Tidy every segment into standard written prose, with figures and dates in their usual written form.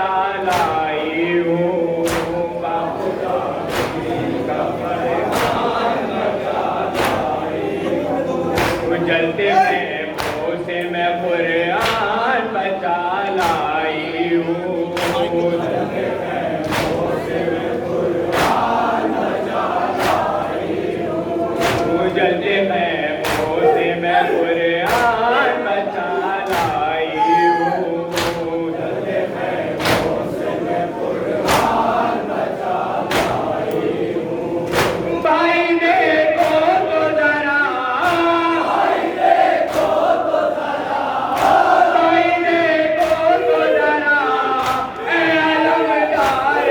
बचा लाई हूँ, बापू का जलते में से मैं कुरान बचा लाई हूँ, जलते में से मैं कुरान बचा लाई हूँ, भाई देखो तो जरा, भाई देखो तो जरा, ऐ अलमदार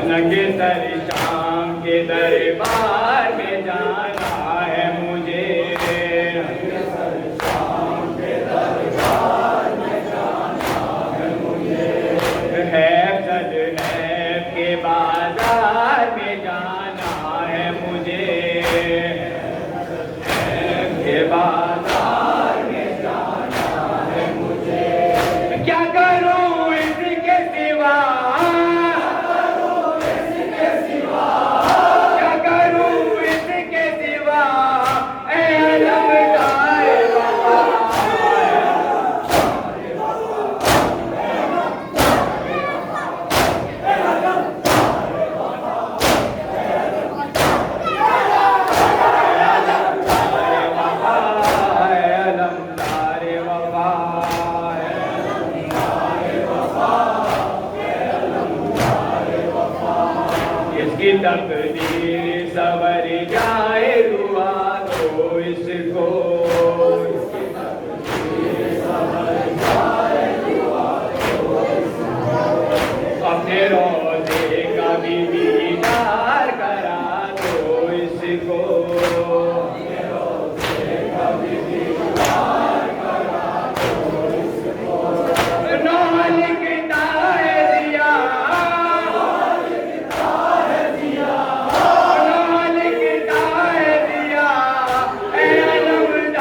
नंगे सर शाम के दरबार में जाना है मुझे, है सदनैब के बाजार में जाना है मुझे, के बाजार में जाना है मुझे, क्या करूं इसके सिवा, क्या करूं इसके सिवा, ऐ अलमदार इसकी तकदीर सवर जाए दुआ दो इसको, अपने रोज़े का भी दीदार करा दो इसको, नौ लिखता है दिया, नौ लिखता है दिया, ऐ अलमदार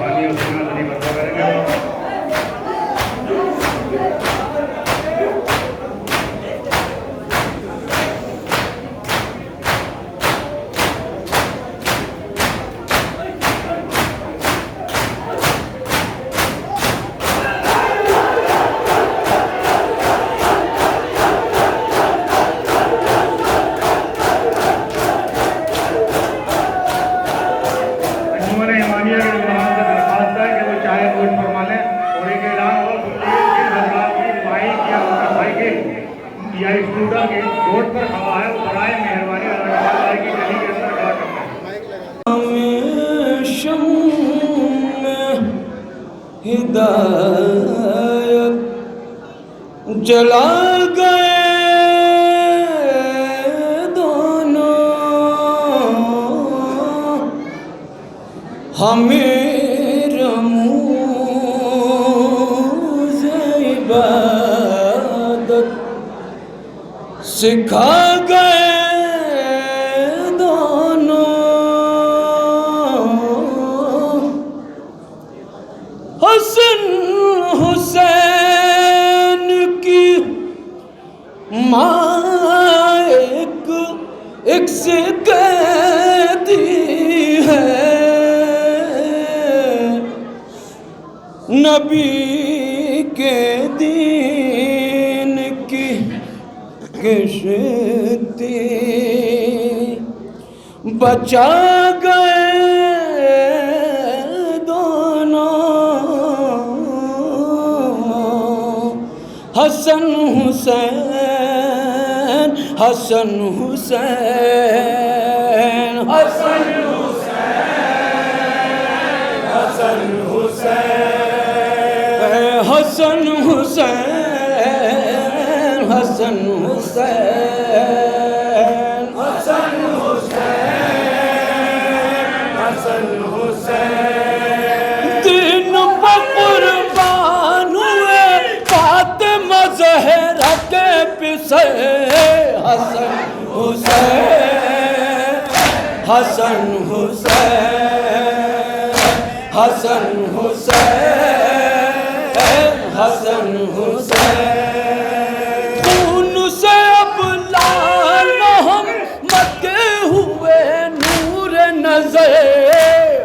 पानी उसमें नहीं बंदा करेंगे। या स्टूडेंट के रोड पर खड़ा है वो बराए मेहरबानी की गली के अंदर खड़ा करना है। हिदायत जला गए दोनों हमें रमूज़ इबादत सिखा गए दोनों। हसन हुसैन की माँ एक से कहती है नबी के दीन की किश्ती बचा गए दोनों हसन हुसैन हसन हुसैन हसन हुसैन हसन हुसैन हसन हुसैन हसन हुसैन हसन हुसैन हसन हुसैन दिन पर कुर्बान हुए फातिमा ज़हरा के पिसे हसन हुसैन हसन हुसैन हसन हुसैन हसन हुसैन खून से अब लाल मोहम्मद के हुए नूर नज़र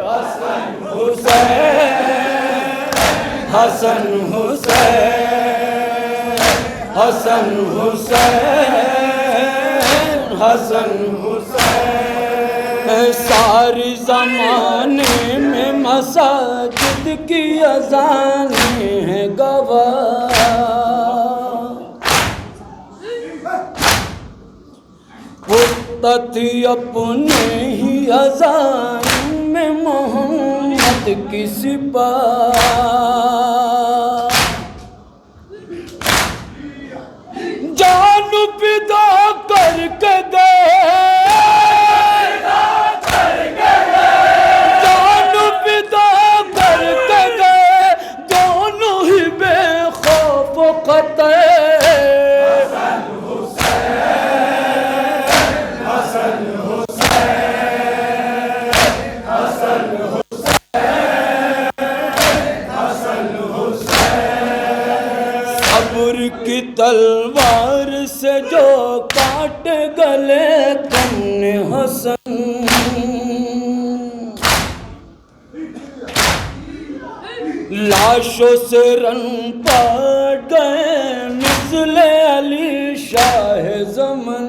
हसन हुसैन हसन हुसैन हसन हुसैन हसन हुसैन सारी ज़माने में मसाजिद की अज़ानें हैं गवाह पुत्ती अपने ही अज़ान में मोहम्मद की सिपाह जान पिदा करके गए जान पिदा करके गए दोनों ही बेखौफ क़तई सब्र की तलवार से जो काट गले तुमने हसन लाशों से रंग पाट गए मिस्ले अली शाह ज़मन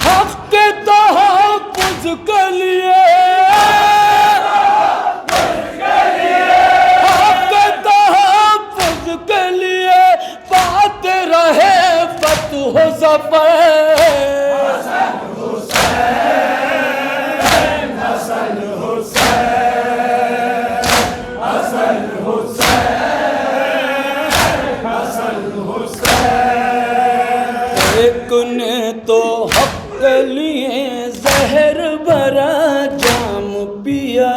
हक़ के तहफ़्फ़ुज़ के लिए हो ज़फ़र हसन हुसैन हसन हुसैन हसन हुसैन हसन हुसैन एक ने तो हक़ के लिए ज़हर भरा जाम पिया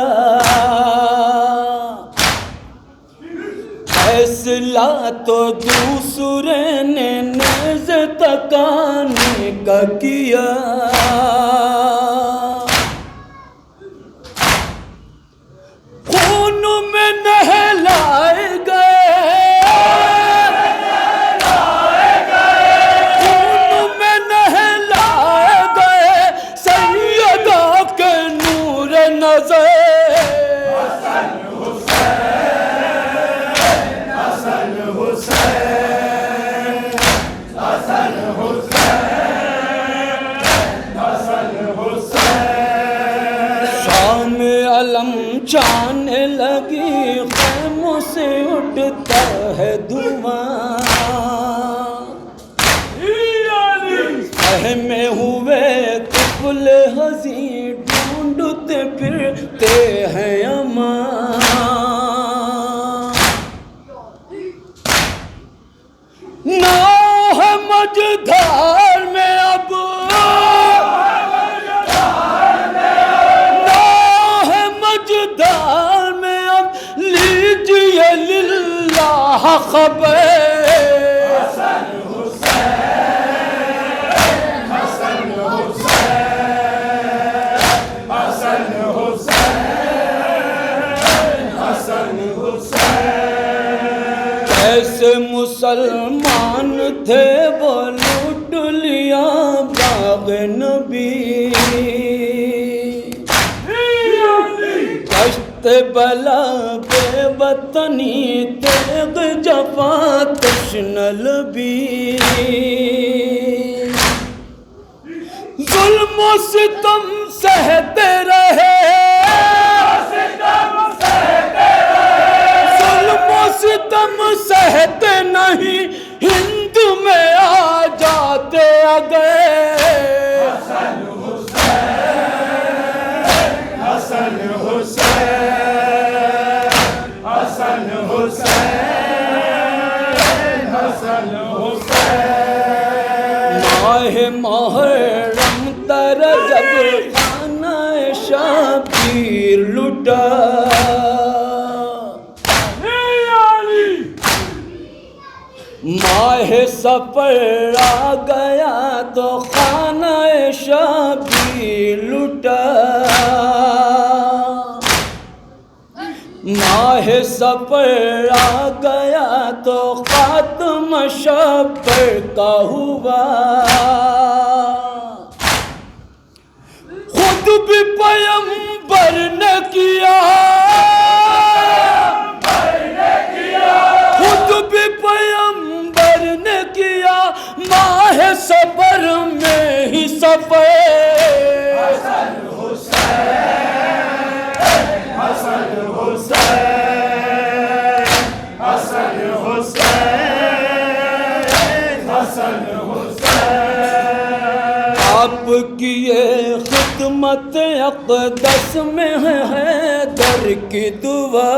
फैसला तो दूसरे ने नेज़ तकाने का किया जाने लगी खैमों से उठता है धुआं, में हुए कुफल हज़ी ढूंढते फिरते हैं अमान। ना है मझधार में अब, ना है मझधार में अब, लीजिए लिल्लाह खबर। ऐसे मुसलमान थे वो लूट लिया बाग नबी, कश्त बला बेवतनी तेग जफा तशनल भी, जुल्म सितम सहते रहे, सितम सहते नहीं, हिंद में आ जाते अगर। हसन हुसैन, हसन हुसैन, हसन हुसैन, हसन हुसैन। माह मुहर्रम तर जब खाना शबीर लुटा, माह सफर आ गया तो खाना शबीर लुटा, माह सफर आ गया तो खात्मा शफर का हुआ, खुद भी पैगंबर ने किया, खुद भी पैगंबर ने किया, माह सफर में ही सफर। हसन हुसैन, हसन हुसैन, हसन हुसैन, हसन हुसैन। आपकी ये खिदमत अक़दस में है दर की दुआ,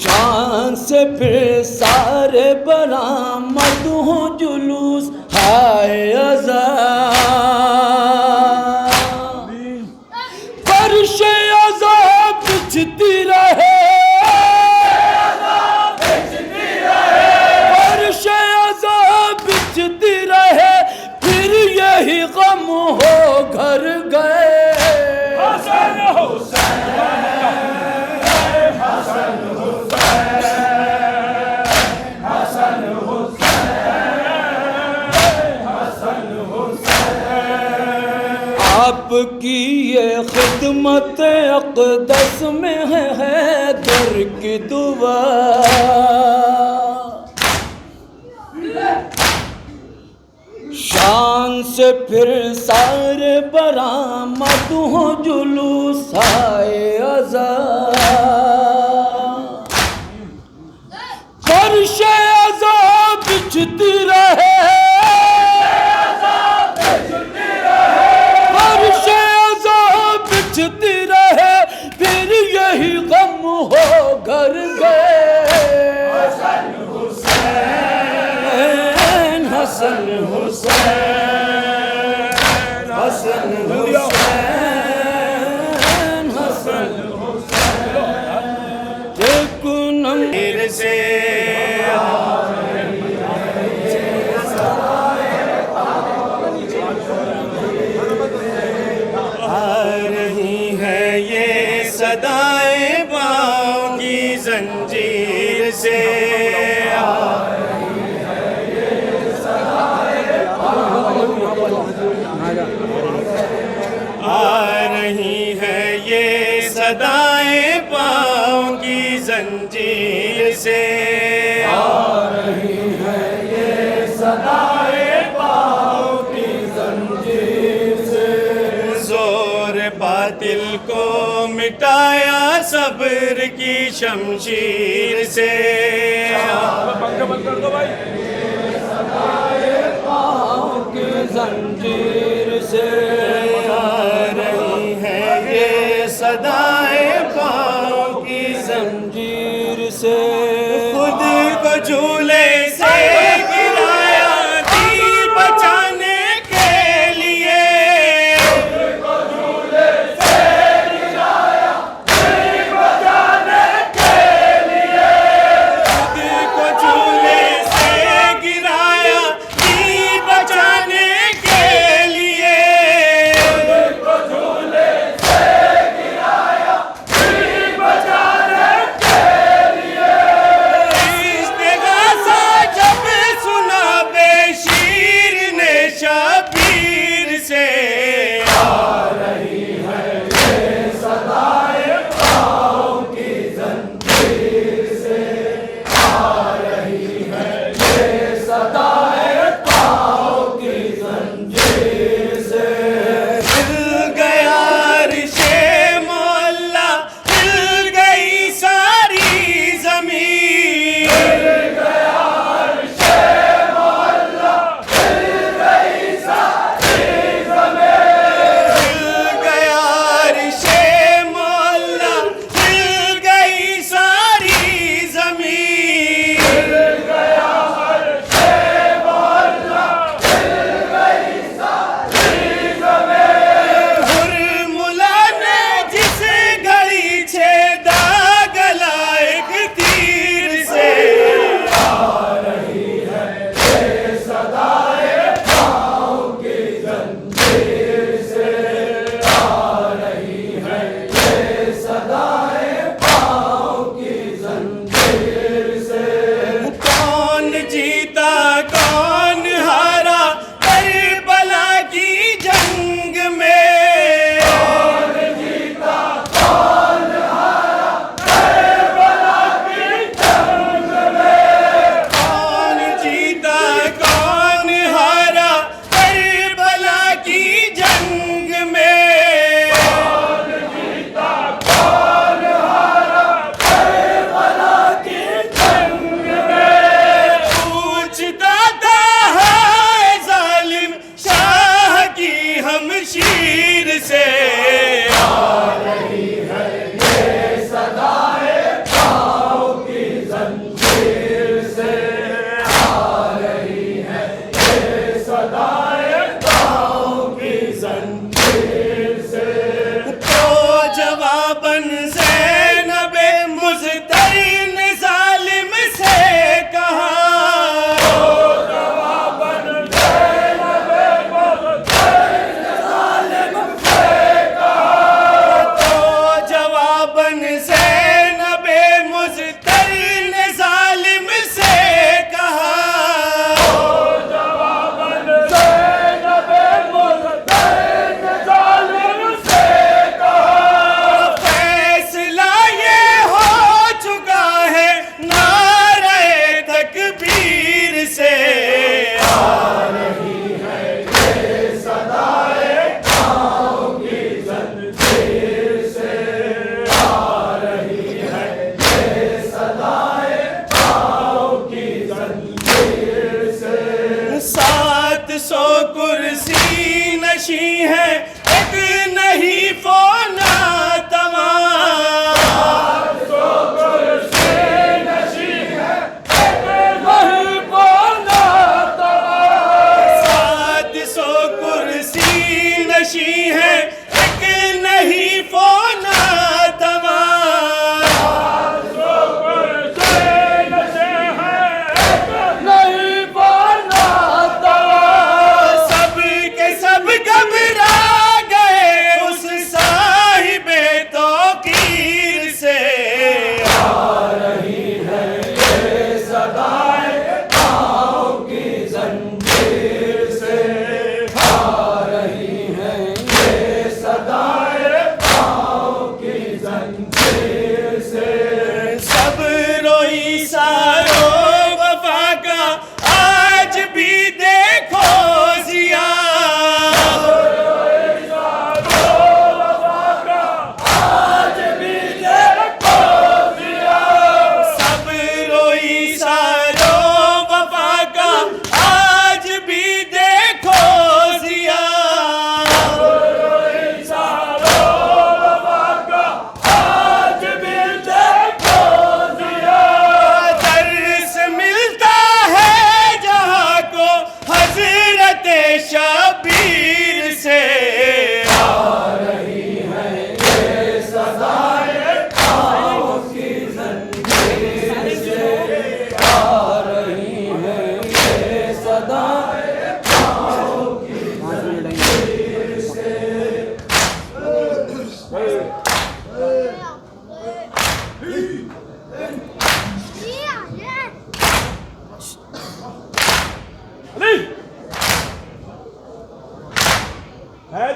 शान से फिर सारे बरामद हो जुलूस हाय अज़ा, फर्श अज़ा बिछती रहे, फर्श अज़ा बिछती रहे, फिर यही गम हो घर गए। हसन हुसैन, हसन हुसैन, हसन हुसैन, हसन हुसैन। आपकी ये खिदमत अक़दस में है दर की दुआ, शान से फिर सारे बरामद हो जुलूस आए अज़ा, फर्श अज़ा बिछती रहे, फर्श अज़ा बिछती रहे, फिर यही गम हो घर गए। हसन हुसैन, हसन हुसैन, हसन हुसैन, हसन हुसैन। देखो नमीर से आ रही है ये सदाएं बाहों की जंजीर से, आ रही है ये सदाएं पाँव की जंजीर से, आ रही है ये सदाएं पाँव की जंजीर से। जोर बातिल को मिटाया सब्र की शमशीर से। की जंजीर से आ रही है ये सदाएं पाँव की जंजीर से खुद को झूले से गिराया दिल बचाने के लिए। खुद को झूले से गिराया दिल बचाने के लिए। इस्तिगासा जब सुना बेशीर ने शबीर से। हिल गया अर्शे मौला, हिल गई सारी ज़मीन। हिल गया अर्शे मौला, हिल गई सारी ज़मीन। हुर्मुला ने जिस घड़ी छेदा गला एक तीर से। कौन जीता कौन हारा करबला की जंग में। कौन जीता कौन हारा करबला की जंग में। पूछता था है जालिम शाह की हमशीर से। तो जवाबन ज़ैनबे मुज़्तरिन ज़ालिम से कहा। तो जवाबन ज़ैनबे मुज़्तरिन ज़ालिम से कहा। फैसला ये हो चुका है नारे तकबीर से। सात सौ कुर्सी नशी है एक नहीं फोना तवा। सात सौ कुर्सी नशी है एक नहीं फोना तवा। सब के सब घबरा गए उस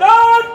मैदान।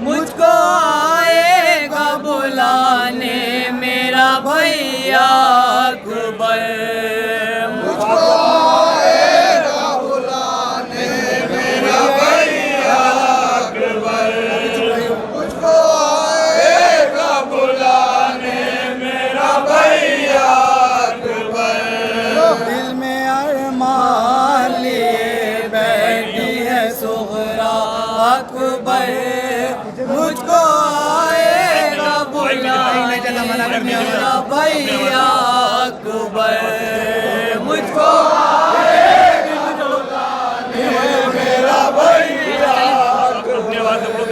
मुझको आएगा बुलाने मेरा भैया अकबर, मुझको आएगा बुलाने मेरा भैया अकबर, मुझको आएगा बुलाने मेरा भैया अकबर। दिल में अरमान लिए बैठी है सुगरा अकबर, मुझको आएगा बुलाने मेरा भैया अकबर, मुझको आएगा बुलाने मेरा भैया अकबर,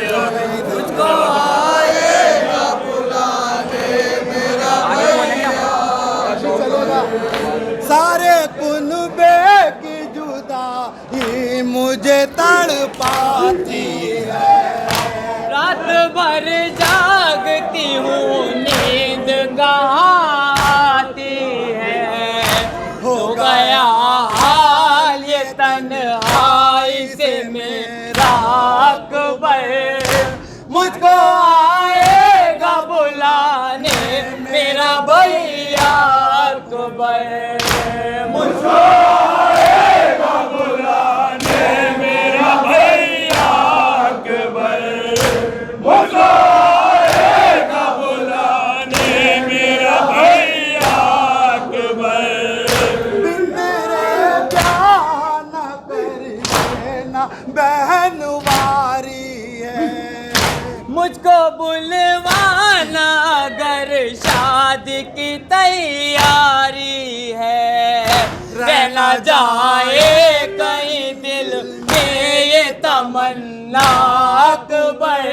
मुझको आएगा बुलाने मेरा भैया अकबर। सारे कुनबे की जुदाई मुझे तड़प पाती है। रात भर जागती हूँ नींद कहाँ आती है। हो गया हाल ये तन्हाई से मेरा अकबर, मुझको आएगा बुलाने मेरा भैया अकबर, मुझको आएगा बुलाने मेरा भैया अकबर, मुझको आएगा बुलाने मेरा भैया अकबर। मेरे प्यार न कर ना बहनवारी है। मुझको बुलवाना अगर शादी की तैयारी है। रहना जाए कहीं दिल में ये तमन्ना अकबर,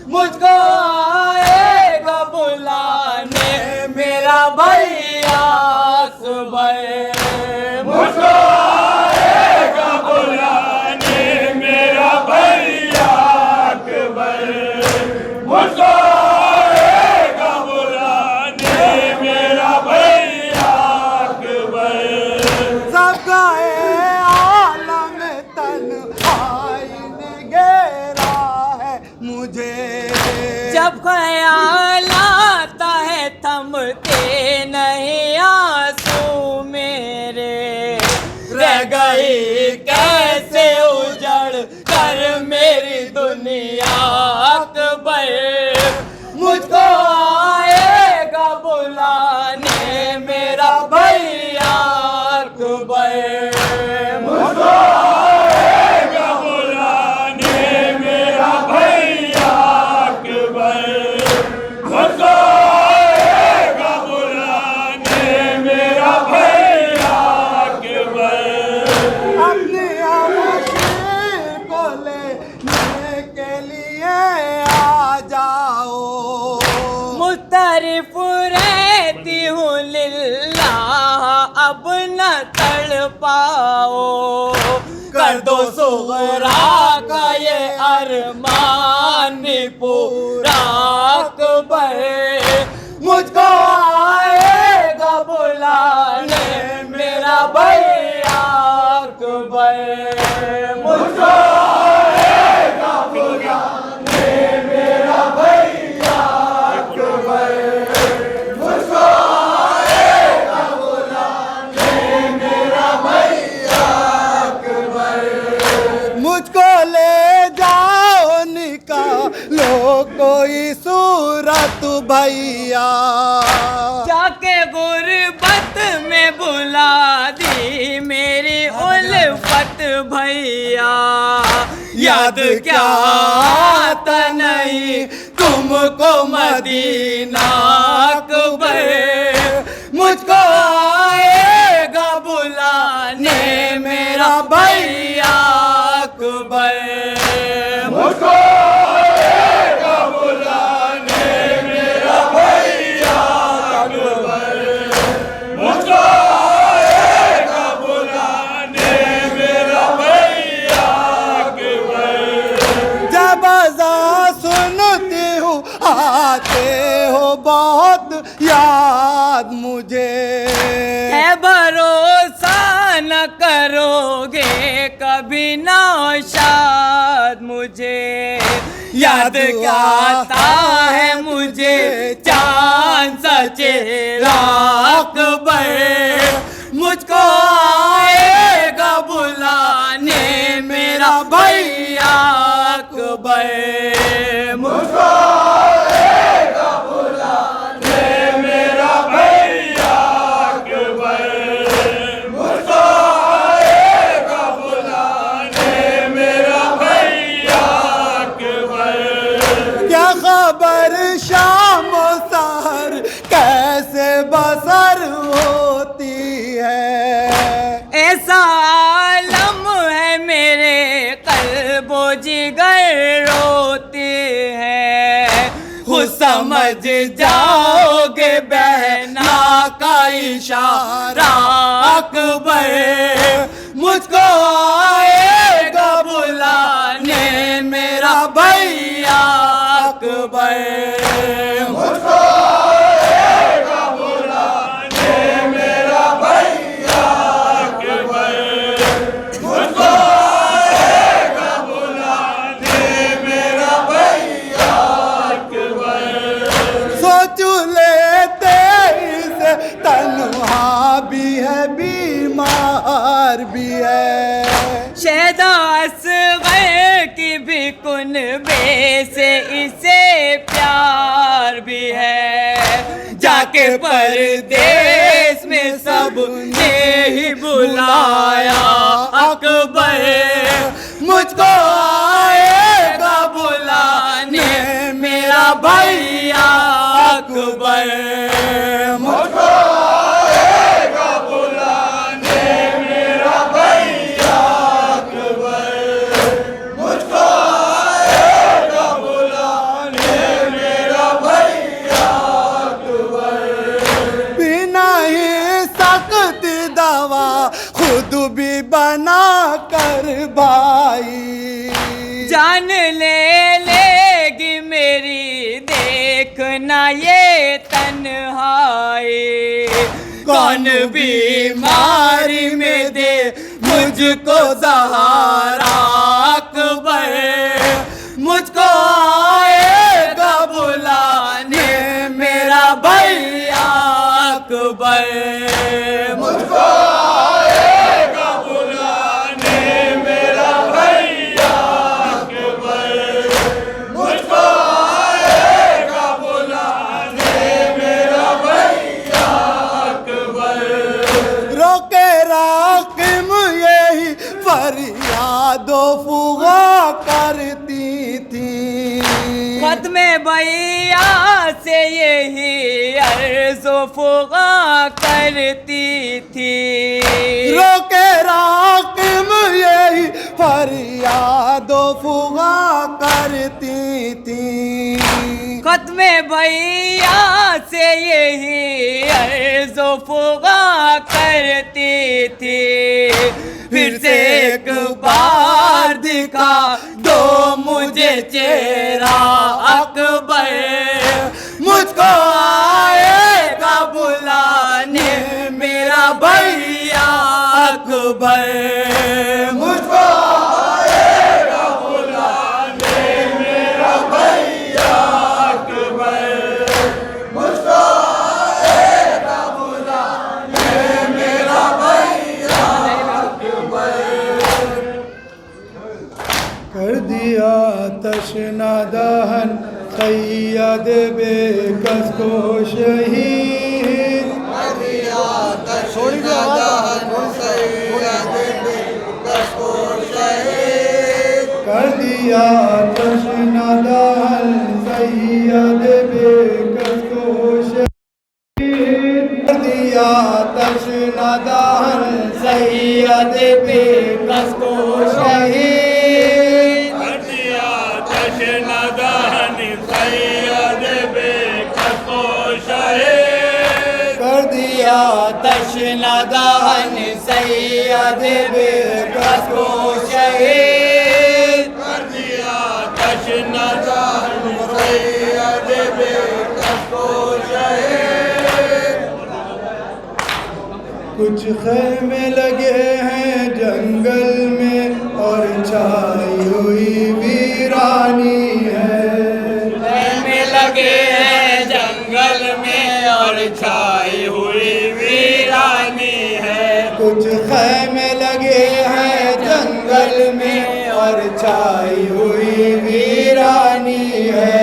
मुझको आएगा बुलाने मेरा भैया अकबर, मुझको आएगा बुलाने मेरा भैया अकबर, मुझको आएगा बुलाने मेरा भैया अकबर। सब गए आलम तन्हाई ने घेरा है मुझे। जब ख्याल आता है थमते नहीं आंसू मेरे। रह गई कैसे उजड़ कर मेरी दुनिया अकबर, मुझको आएगा बुलाने मेरा भैया अकबर, मुझको आएगा बुलाने मेरा भैया अकबर, मुझको आएगा बुलाने मेरा भैया अकबर। अपने आशिक को लेने के लिए आ जाओ। मुस्तरिफ रहती हूँ लिल्लाह अब न तड़ पाओ। कर दो सुगरा का ये अरमान भी पूरा अकबर, मुझको आएगा बुलाने मेरा भैया अकबर, मुझको आएगा बुलाने मेरा भैया अकबर, मुझको आएगा बुलाने मेरा भैया अकबर। मुझको ले जाओ निकालो कोई सूरत भैया। जाके गुर्बत में बुला दी मेरी उल्फत भैया। याद क्या आता नहीं तुमको मदीना अकबर, मुझको आएगा बुलाने मेरा भैया अकबर, मुझको आएगा बुलाने मेरा भैया अकबर, मुझको आएगा बुलाने मेरा भैया अकबर। जब अज़ा सुनती हूँ आते हो बहुत याद मुझे। है भरोसा न करोगे कभी नौशाद मुझे। याद क्या आता है मुझे चांद सा चेहरा अकबर, मुझको आएगा बुलाने मेरा भैया अकबर, मुझको आएगा बुलाने मेरा भैया अकबर, मुझको आएगा बुलाने मेरा भैया अकबर। क्या खबर शाम सहर कैसे बसर होती है। ऐसा आलम है मेरे कल्बो जिगर रोते हैं। खुद समझ जाओगे बहना का इशारा अकबर, मुझको आएगा बुला कुनबे से इसे प्यार भी है। जाके परदेश में सबने ही बुलाया अकबर, मुझको आएगा बुलाने मेरा भैया अकबर, मुझको आएगा बुलाने मेरा भैया अकबर, मुझको आएगा बुलाने मेरा भैया अकबर। बिना ही सख्त दवा खुद भी बना कर भाई, जान ले लेगी मेरी देखना ये तन्हाई, कौन बीमारी में दे मुझको सहारा अकबर, मुझको आएगा बुलाने मेरा भैया अकबर, मुझको आएगा बुलाने मेरा भैया अकबर, मुझको आएगा बुलाने मेरा भैया अकबर। रोके राकिम यही फरियादो फुगा करती थी, खत में भैया से यही अर्ज़ो फुगा करती थी, रोके राकिम यही फरियादो फुगा करती थी, खत में भैया से यही अर्ज़ो फुगा करती थी। फिर से एक बार दिखा दो मुझे चेहरा अकबर, मुझको आएगा बुलाने मेरा भैया अकबर, मुझको आएगा बुलाने मेरा भैया अकबर, मुझको आएगा बुलाने मेरा भैया अकबर। कर दिया तशना दहन सैयद बेकस को शहीद, कर दिया तशना दहन सैयद बेकस को शहीद, कर दिया तशना दहन सैयद बेकस को शहीद, कर दिया तशना दहन सैयद बेकस को शहीद, कर दिया तशना दहन सैयद बेकस को शहीद, कर दिया तशना दहन सैयद बेकस को शहीद। कुछ खैमे लगे हैं जंगल में और छाई हुई वीरानी है, में लगे हैं जंगल में और छाई हुई वीरानी है, कुछ खैमे लगे हैं जंगल में और छाई हुई वीरानी है,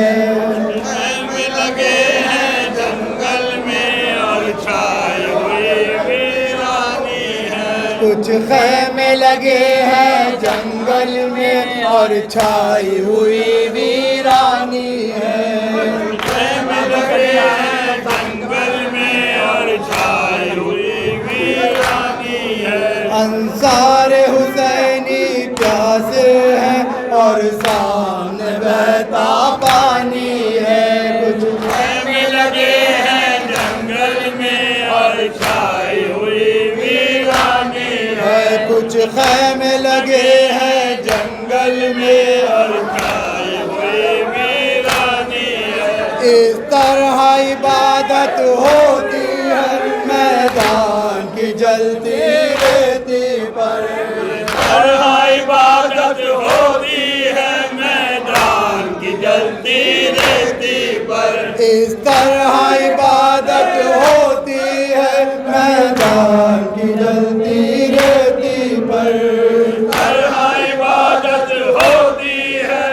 में लगे हैं जंगल में और छाई हुई वीरानी है, कुछ खैमे लगे हैं जंगल में और छाई हुई वीरानी है, में लगे हैं जंगल में और छाई हुई वीरानी है। अंसार हुसैनी प्यासे हैं और सामने बहता पानी है, कुछ में लगे हैं जंगल में और छाई हुई वीरानी है, कुछ खैमे लगे हैं जंगल में और छाई हुई वीरानी है। इस तरह इबादत होती है मैदान की जलती रेती पर, और इबादत होती है मैदान की जलती रेती पर, इस तरह इबादत होती है मैदान की जलती रेती पर, इबादत होती है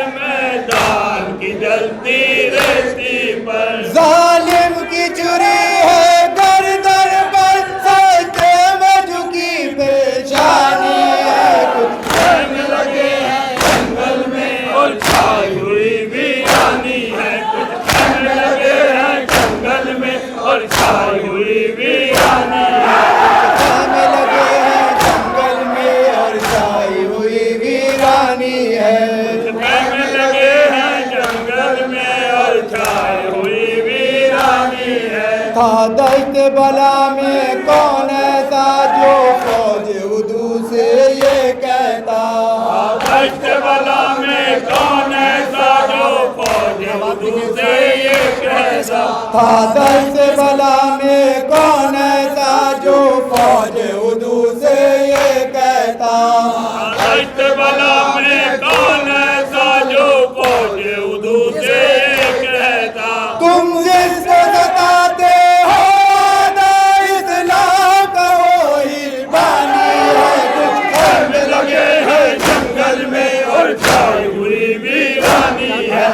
छाई हुई वीरानी है। खेमे लगे हैं जंगल में और छाई हुई वीरानी है। खेमे लगे हैं जंगल में और छाई हुई वीरानी है। था दस्त बला में कौन ऐसा जो फौज उर्दू से ये कहता। दस्त बला में कौन ऐसा जो फौज उर्दू से ये कहता। था दस्त बला में कौन ऐसा जो फौज उर्दू से ये कहता। दस्त बला में कौन ऐसा जो फौज उर्दू से ये कहता। तुम जिसको सताते हो ना इस्लाम का वही बानी है। कुछ खेमे लगे हैं जंगल में और छाई हुई वीरानी है।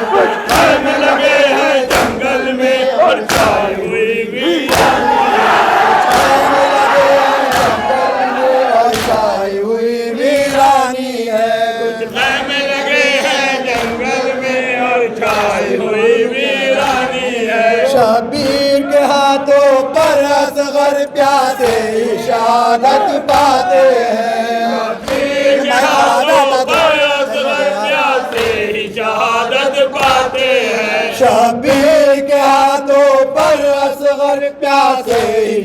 खेमे लगे हैं जंगल में और छाई हुई वीरानी है। और छाई हुई वीरानी है। खेमे लगे हैं जंगल में और छाई हुई वीरानी है। शबीर के हाथों पर असगर प्यासे शहादत पाते हैं। शहादत पाते हैं। शबीर के हाथों पर असगर प्यासे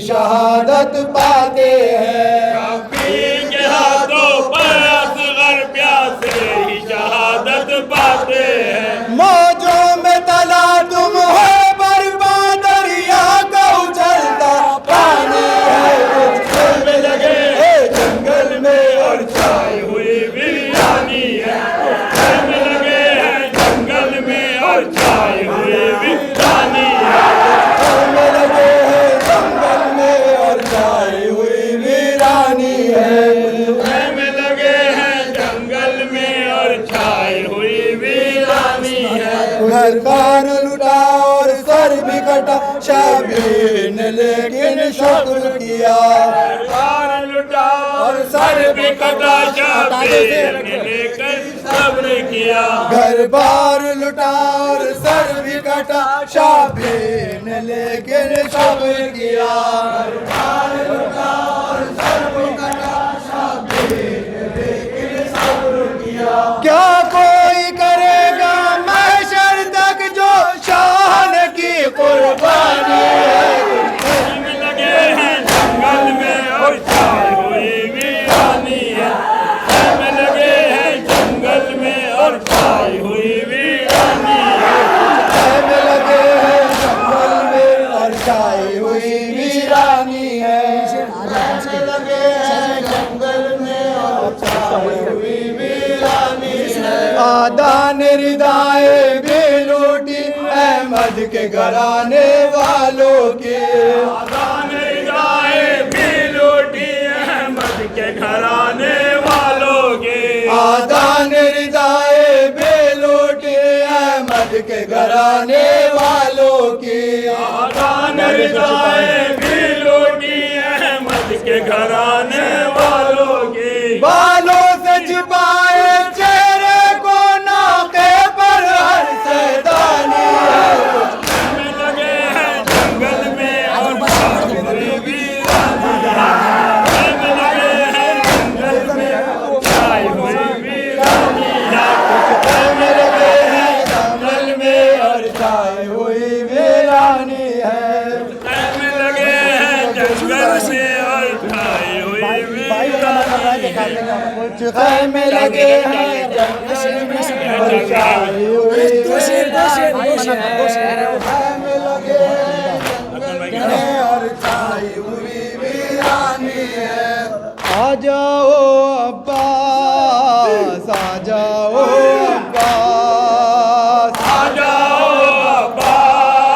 शहादत पाते हैं। शबीर के हाथों पर असगर प्यासे ही शहादत पाते हैं। मौजों में तला तुम हो बर्बाद दरिया का उछलता पानी है। कुछ खेमे लगे हैं जंगल में और छाई हुई वीरानी है। खेमे लगे हैं जंगल में और छाई हुई वीरानी है। खेमे लगे हैं जंगल में और छाई हुई वीरानी है। खेमे लगे हैं जंगल में और छाई हुई वीरानी है। घर बार लुटा और सर भी कटा शबीर ने लेकिन शुक्र किया। बार लुटा और सर भी कटा शबीर ने लेकर सब्र किया। घर बार लुटा और सर भी कटा शबीर ने लेकिन शुक्र किया। क्या कोई करेगा महशर तक जो शान की कुर्बानी है। खेमे लगे हैं जंगल में और छाई हुई वीरानी है। खेमे लगे हैं जंगल में और छाई हुई वीरानी है। खेमे लगे हैं जंगल में और छाई हुई वीरानी है। खेमे लगे हैं जंगल में और छाई हुई वीरानी है। आदान रिदाए भी लूटी अहमद के घराने वालों की। आदान रिदाए भी लूटी अहमद के घराने वालों की। आदान रिदाए भी लूटी अहमद के घराने वालों की। आदान रिदाए भी लूटी अहमद के घराने वालों की। बालों से छिपाए चेहरे को नाके पर हर सैदानी है। खेमे लगे हैं जंगल में और छाई हुई वीरानी है। खेमे लगे हैं जंगल में और छाई हुई वीरानी है। खेमे लगे हैं जंगल में और छाई हुई वीरानी है। खेमे लगे हैं जंगल में और छाई हुई वीरानी है। खेमे लगे हैं जंगल में और छाई हुई खेमे लगे हैं जंगल में और छाई हुई वीरानी है। आ जाओ अब्बास आ जाओ अब्बास आ जाओ अब्बास,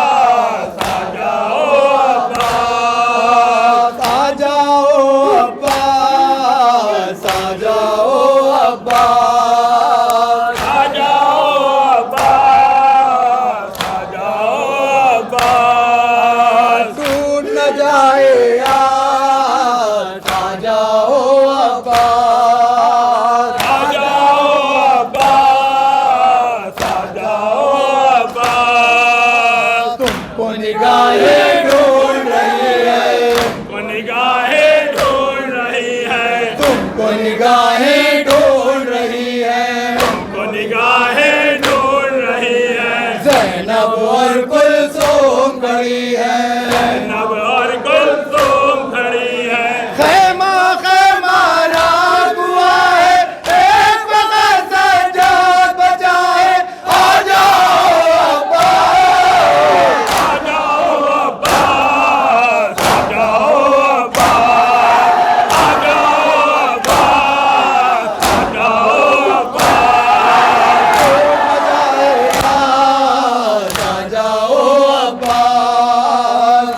आ जाओ अब्बास। आ जाओ अब्बास आ जाओ अब्बास। आ जाओ निगाहें ढूंढ रही है ज़ैनब और कुलसूम खड़ी है ज़ैनब और कुलसूम खड़ी है खैमा खैमा रात हुआ है एक वक्त सज्जाद बचा है आ जाओ अब्बास आ जाओ अब्बास आ जाओ अब्बास आ जाओ अब्बास आ जाओ अब्बास आ जाओ अब्बास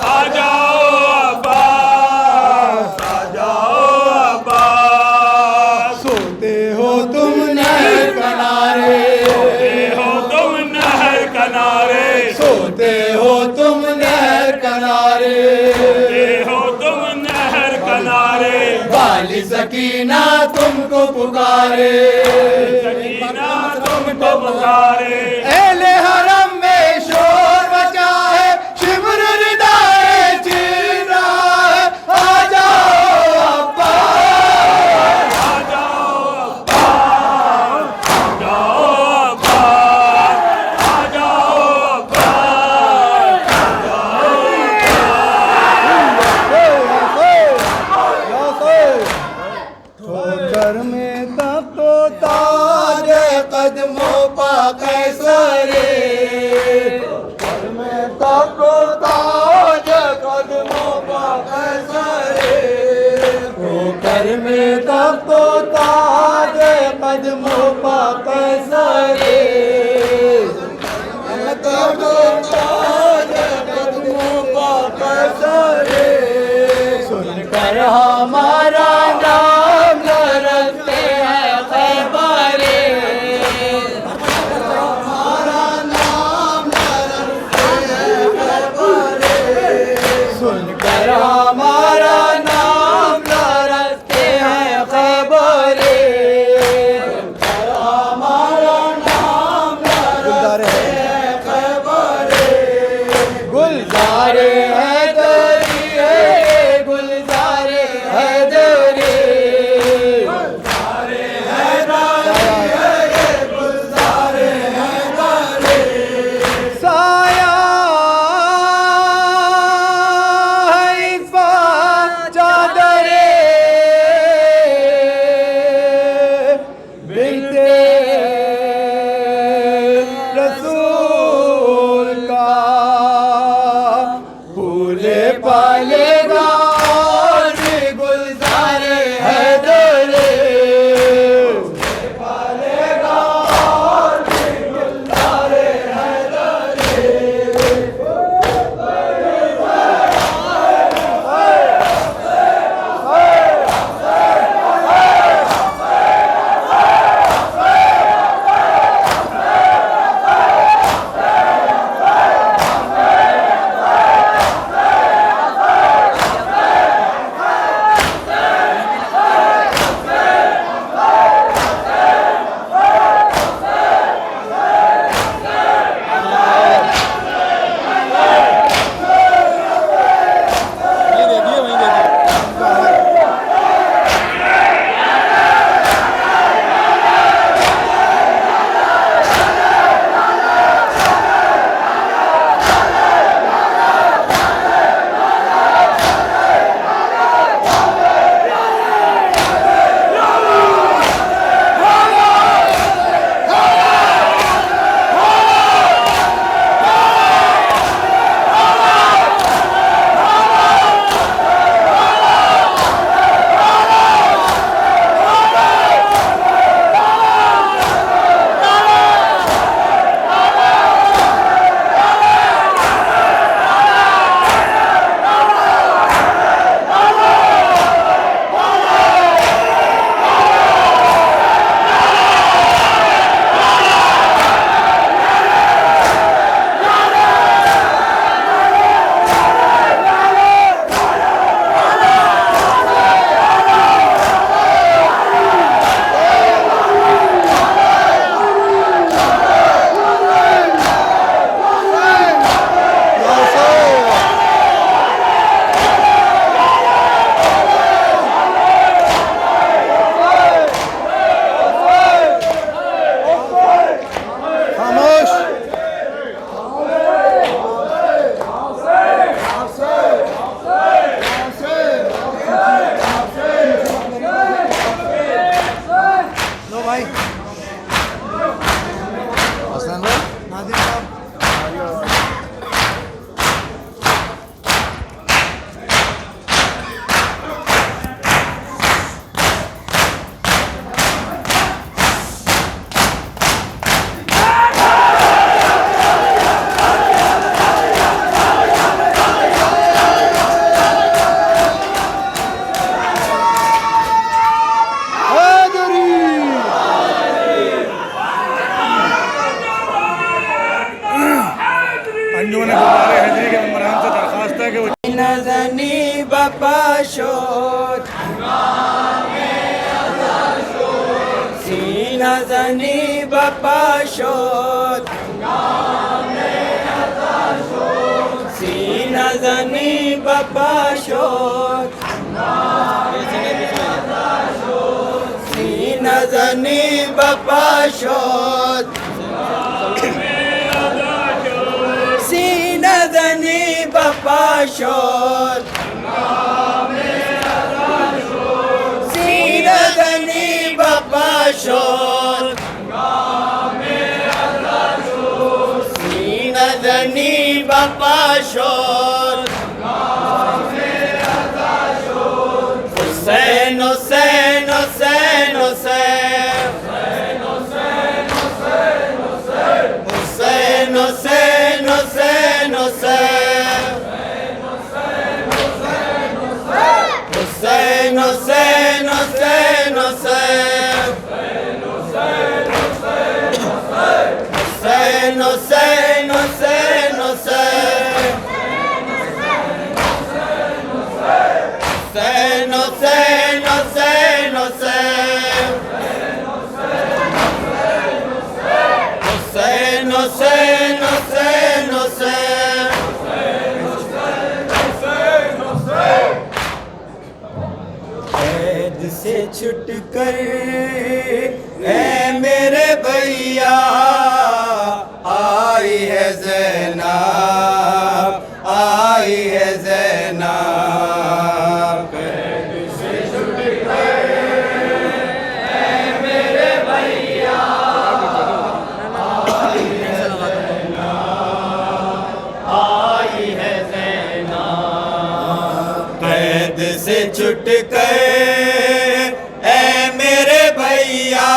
आ जाओ अब्बास आ जाओ अब्बास सोते हो तुम नहर किनारे हो तुम नहर किनारे सोते हो तुम नहर किनारे हो तुम नहर किनारे वाली सकीना तुमको पुकारे सकीना तुमको पुकारे एले हरम में शोर मचा है शिमर रिदाए चीर रहा है आ जाओ अब्बास आ जाओ अब्बास आ जाओ अब्बास आ जाओ अब्बास ठोकर में तब तो ताज कदमों पा कैसरे ठोकर में तब तो ताज कदमों पा कैसरे ठोकर में तब तो ताज कदमों पा कैसरे तब तो ताज कदमों पा कैसरे सुनकर हमारा नाम न रखते हैं खैबरे हमारा नाम न बपाशोत सीना जनी बपाशोत सीना जनी बपाशोत सीना जनी बपाशोत सीना जनी बपाशोत सीना जनी बपाशोत सीना जनी बपाशोत हुसैन हुसैन हुसैन हुसैन हुसैन हुसैन हुसैन हुसैन हुसैन हुसैन हुसैन हुसैन हुसैन हुसैन हुसैन हुसैन हुसैन हुसैन हुसैन कैद से छुट कर ऐ मेरे भैया आई है ज़ैनब आई है ज़ैनब कैद से छुट कर ऐ मेरे भैया आई है ज़ैनब आई है ज़ैनब कैद से छुट कर ऐ मेरे भैया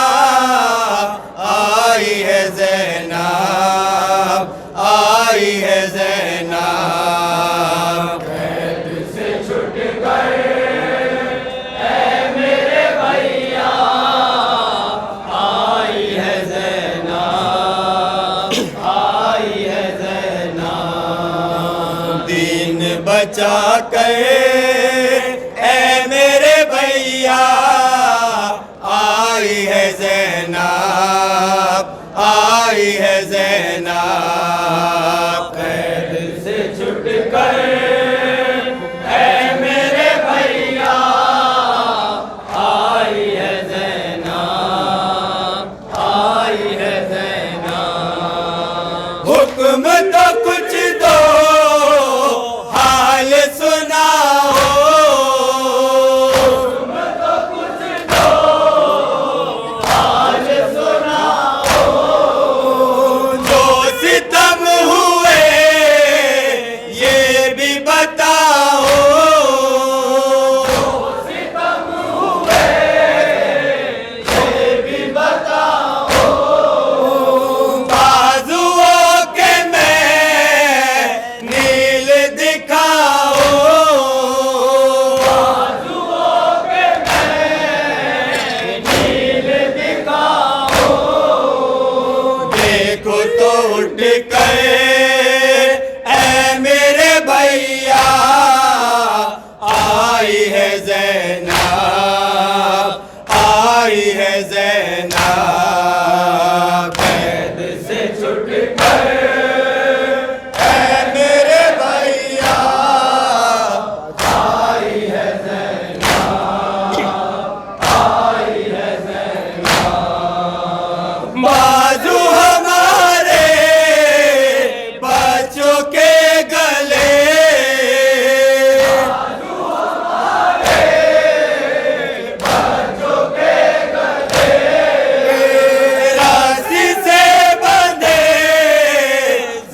आई है ज़ैनब आई है ज़ैनब कैद से छुट कर ऐ मेरे भैया आई है ज़ैनब आई है ज़ैनब दीन बचा कर ऐ मेरे भैया आई है ज़ैनब आई है ज़ैनब कैद से छुट कर ऐ मेरे भैया आई है ज़ैनब आई है ज़ैनब हुक्म तो कुछ दो हाल सुनाओ उठ कर ऐ मेरे भैया आई है ज़ैनब आई है ज़ैनब कैद से छुट कर ऐ मेरे भैया आई है ज़ैनब आई है ज़ैनब बाजू हमारे बच्चों के गले रस्सी से बंधे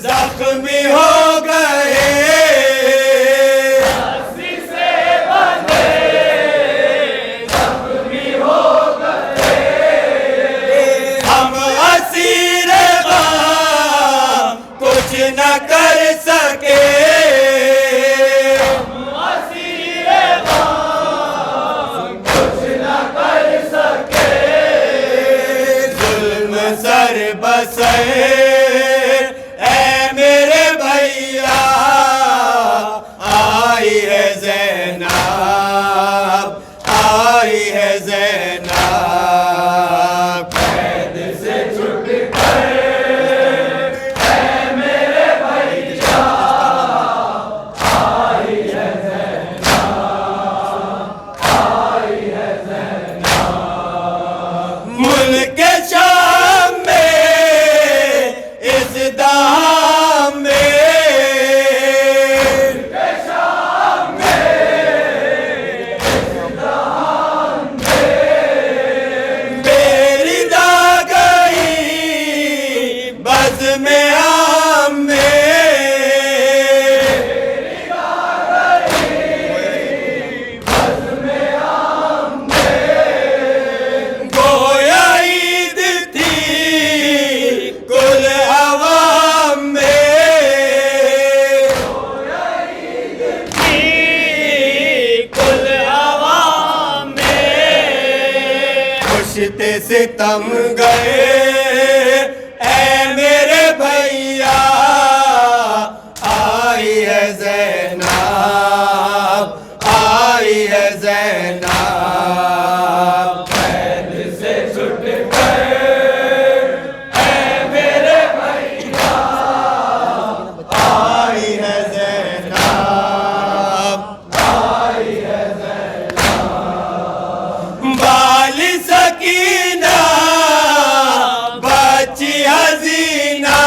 जख्मी हो गए रस्सी से बंधे जख्मी हो गए हम असीर गम कुछ न कर सके सर बसे ऐ मेरे भैया आई है ज़ैनब में आम में गोया ईद थी कुल अवाम में, कुल अवाम में खुशते सितम गए ऐ मेरे भैया, आई है ज़ैनब, आई है ज़ैनब, कैद से छूट गए ऐ मेरे भैया, आई है ज़ैनब, आई है ज़ैनब, बाली सकीना बच्ची हसीना,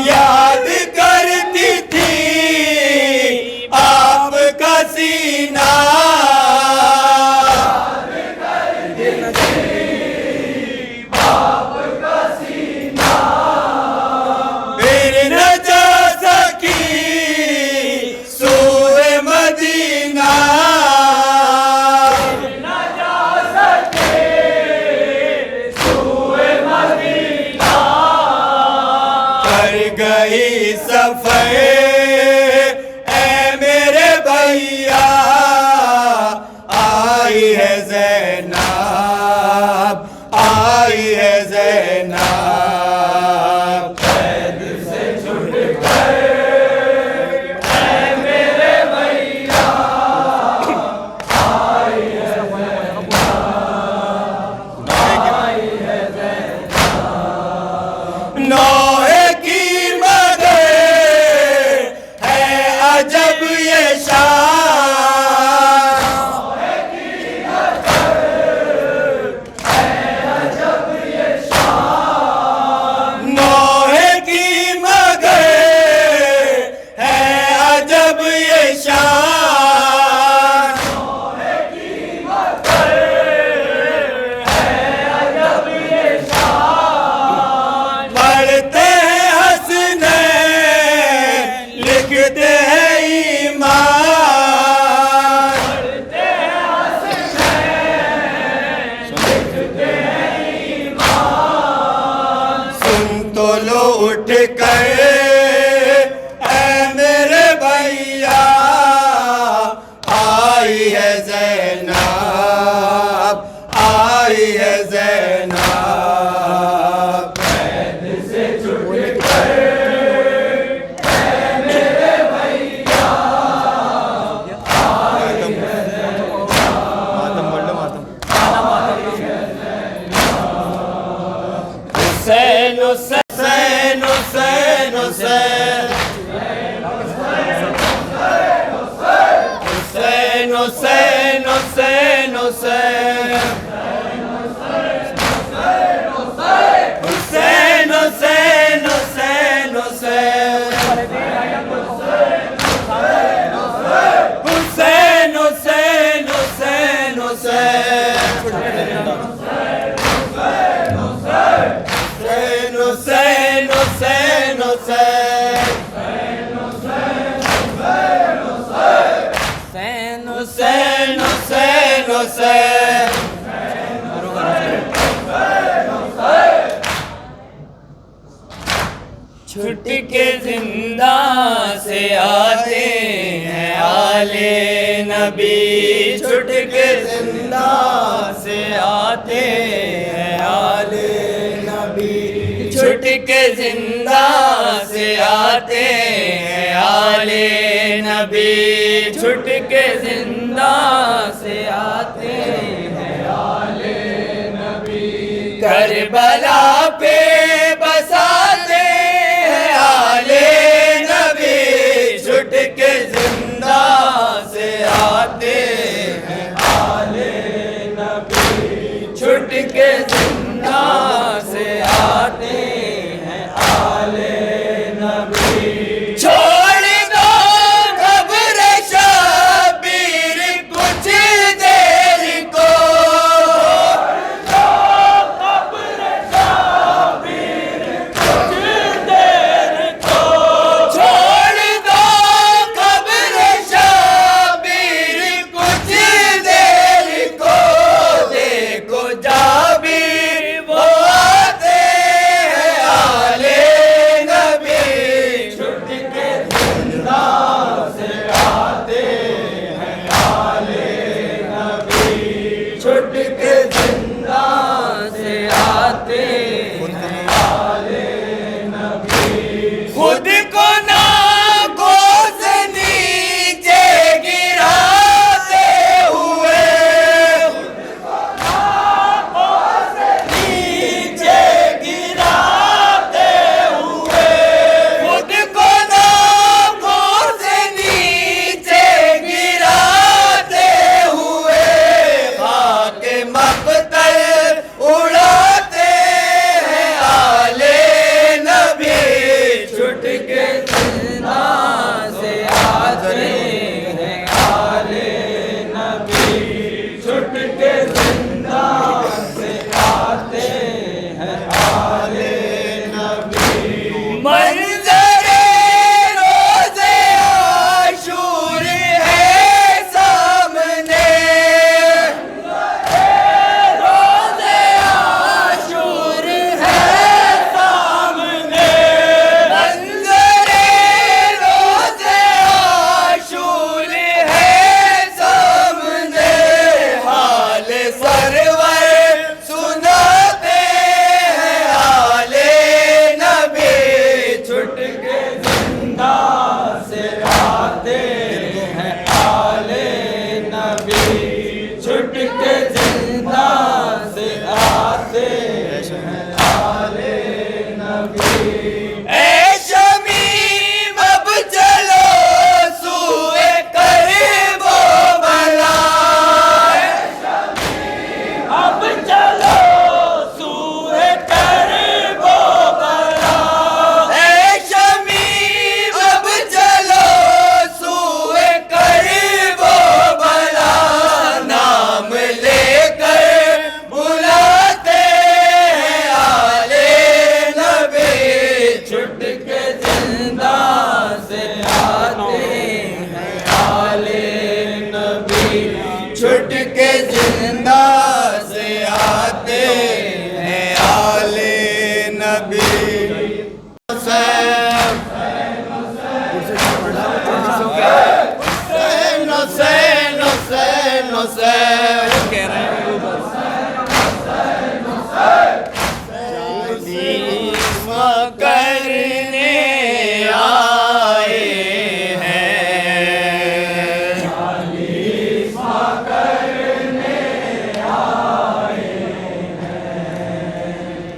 याद करती थी आपका सीना, फिर न जा सकी सूए मदीना, कर गई सफर ऐ मेरे भैया, आई है ज़ैनब, आई है ज़ैनब, कैद से छूट गए ऐ मेरे भैया, आई है ज़ैनब, आई है ज़ैनब, नौहे की मगर है अजब ये शान, नौहे की मगर है अजब ये शान, पढ़ते हैं हसनैन लिखते हैं ईमान, सुन तो लो उठ कर ऐ मेरे भैया, आई है ज़ैनब, आई है ज़ैनब, कैद से छूट गए ऐ मेरे भैया, आई है ज़ैनब, मातम बोल लो मातम, हुसैन हुसैन हुसैन हुसैन, हुसैन हुसैन हुसैन हुसैन, हुसैन हुसैन हुसैन हुसैन, हुसैन हुसैन हुसैन हुसैन, हुसैन हुसैन हुसैन, हुसैन हुसैन, छुट के जिंदा से आते हैं आले नबी, छुट के जिंदा से आते हैं आले नबी, छुट के जिंदा से आते हैं आले नबी, छुट के जिंदा से आते हैं आले नबी, करबला पे बसाते हैं आले नबी, छुट के जिंदा से आते हैं आले नबी, छुट के जिंदा से आते हैं आले नबी, छोड़ दो खबर शबीर कुछ नबी छुट के जिंदा से आते हैं आले नबी। ए शमीम अब चलो सूए करीबो बला, अब चलो सूए करीबो बला। ए शमीम अब चलो सूए करीबो बला, नाम लेकर बुलाते हैं आले नबी छुट के जिंदा से आते हैं आले नबी छुट के जिंदा से आते हैं आले नबी। हुसैन हुसैन हुसैन हुसैन कह रहे हैं करने आए हैं,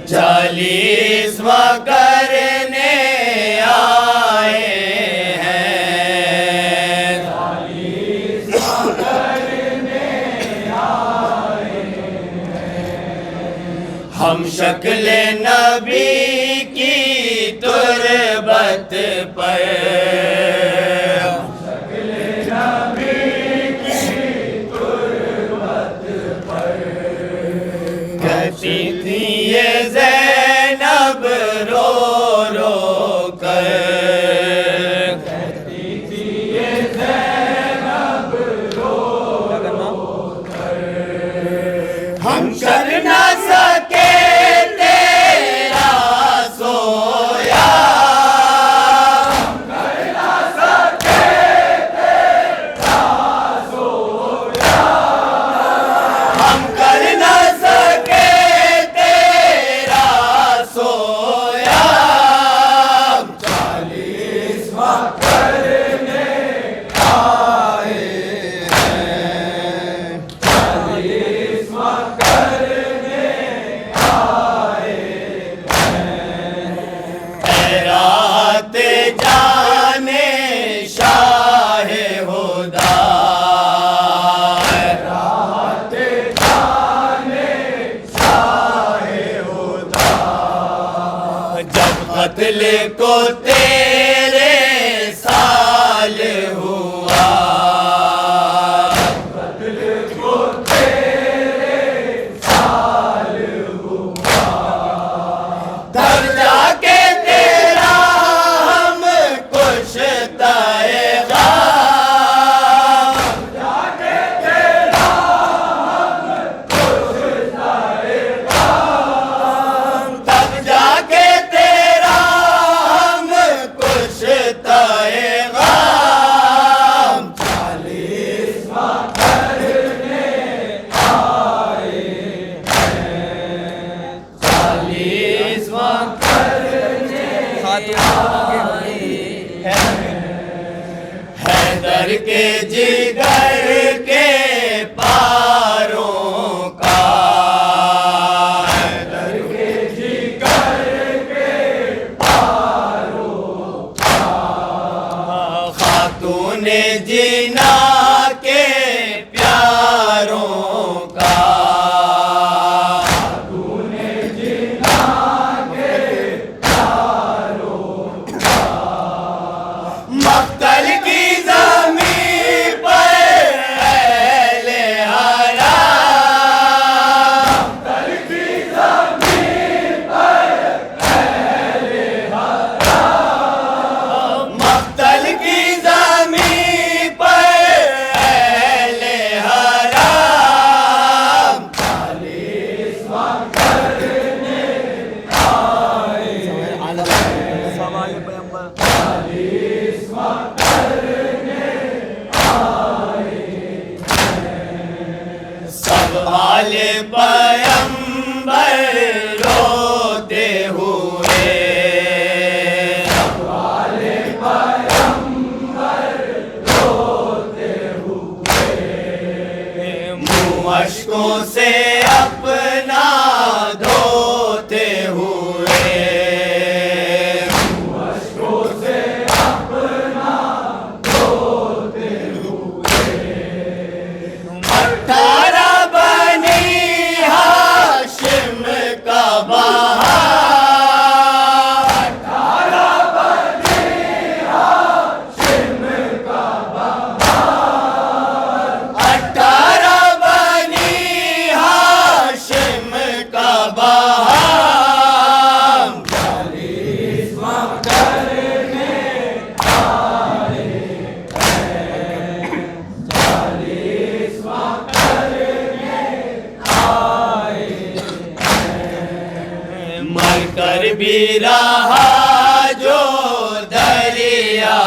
चालीसवां करने आए हैं, हम शक्ल नबी की तुरबत पर कहती थी ये ज़ैनब रो रो कर, कहती थी ये ज़ैनब रो रो कर, हम कर ना सके तेरा सोया, हम कर ना सके तेरा सोया, हम कर ना सके तेरा सोया। 40वां करने आए हैं, 40वां करने आए हैं, रात जाने शाह हुदा, रात जाने शाह हुदा, जब कत्ल को तेरे साल हुआ, कत्ल को तेरे साल हुआ, तब जाके तेरा हम कुछ ताएगा, तब जाके तेरा हम कुछ ताएगा, तब जाके तेरा हम कुछ ताएगा। 40वां करने आए हैं, 40वां करने आए हैं, हैदर के जिगर के पारों का, हैदर के जिगर के पारों का, खातून जिना के प्यारों का, खातून जिना के प्यारों का, मक्तल की ज़मीन पर अहले हराम, मक्तल की ज़मीन पर अहले हराम, मक्तल की ज़मीन पर अहले हराम। 40वां करने आए हैं, 40वां करने आए हैं, सब आले पैगंबर रोते हुए, सब आले पैगंबर रोते हुए, अश्कों से अपना धोते हुए, अश्कों से अपना धोते हुए, 18 बनी हाशिम का बहार, 18 बनी हाशिम का बहार, 18 बनी हाशिम का बहार, 40वां करने आए हैं, 40वां करने आए हैं। मरकर भी रहा जो दरिया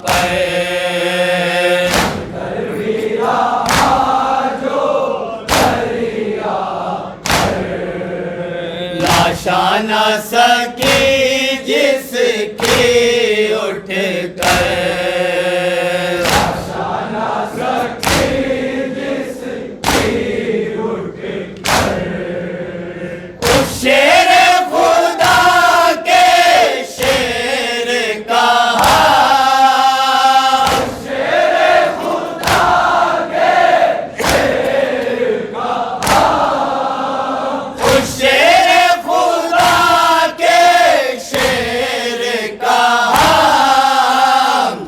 पर, मरकर भी रहा जो दरिया पर, लाशा न सकी जिसकी उठ कर, लाशा न सकी जिसकी उठ कर, उस शेर खुदा के शेर कहा, शेर खुदा के शेर कहा, उस शेर खुदा के शेर कहा,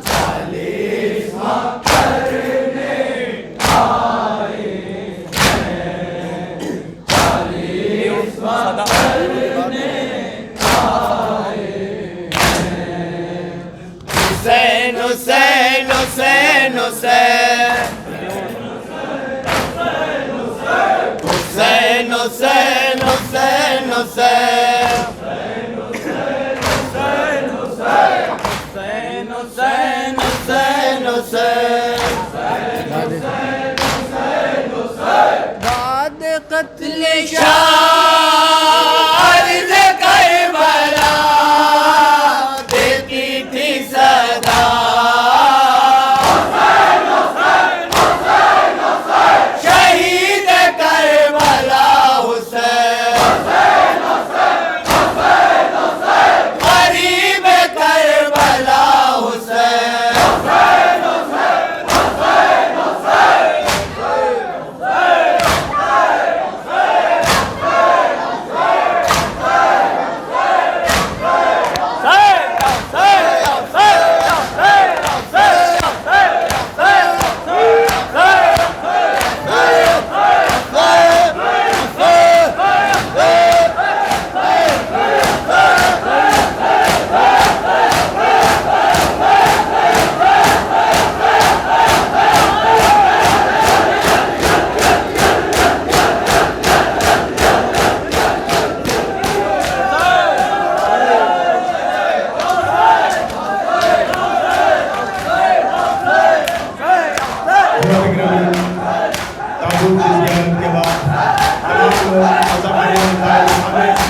40वां करने आए हैं, 40वां करने आए हैं। हुसैन हुसैन हुसैन हुसैन, हुसैन हुसैन हुसैन हुसैन, हुसैन हुसैन हुसैन हुसैन, बाद कत्ल शार से करबला देती थी सदा, शहीद करबला हुसैन, गरीब करबला हुसैन, ताबूत की ज़ियारत के बाद तमाम लोग